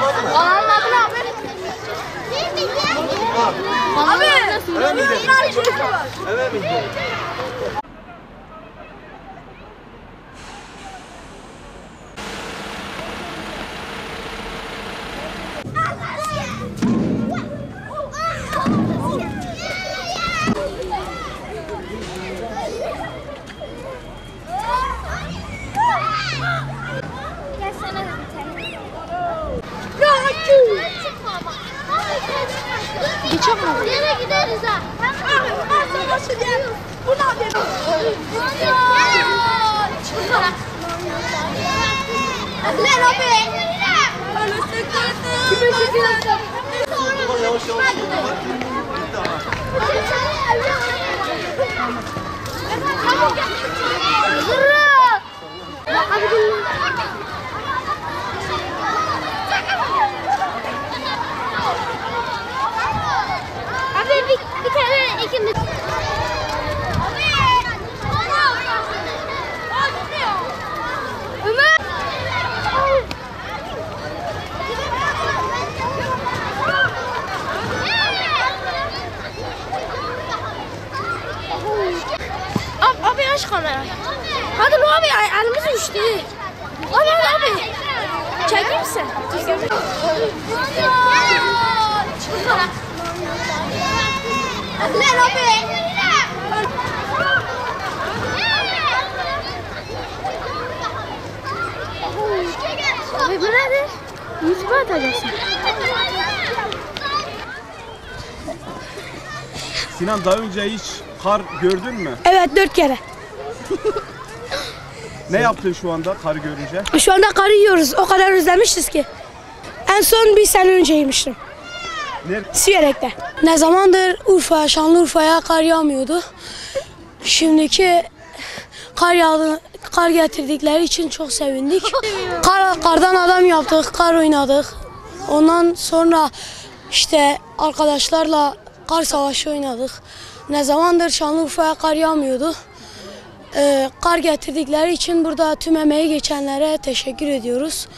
Anladın abi. Abi. Eve mi gidelim? Eve mi gidelim? Geçemem. Nereye gideriz ha? Bu ne yapıyor? Lan abi. Yavaş yavaş. Abi bir tane ikimiz. Ömer. Abi aç kamerayı. Hadi abi elimiz uçtu. Abi. Çekeyim misin? Lan abi. Abi bu nedir? YouTube'a atacaksın. Sinan, daha önce hiç kar gördün mü? Evet, 4 kere. Ne yaptın şu anda kar görünce? Şu anda karı yiyoruz. O kadar özlemişiz ki. En son bir sene önce yemiştim. Nerede? Siverek'te. Ne zamandır Şanlıurfa'ya kar yağmıyordu. Şimdiki kar getirdikleri için çok sevindik. Kardan adam yaptık, kar oynadık. Ondan sonra işte arkadaşlarla kar savaşı oynadık. Ne zamandır Şanlıurfa'ya kar yağmıyordu. Kar getirdikleri için burada tüm emeği geçenlere teşekkür ediyoruz.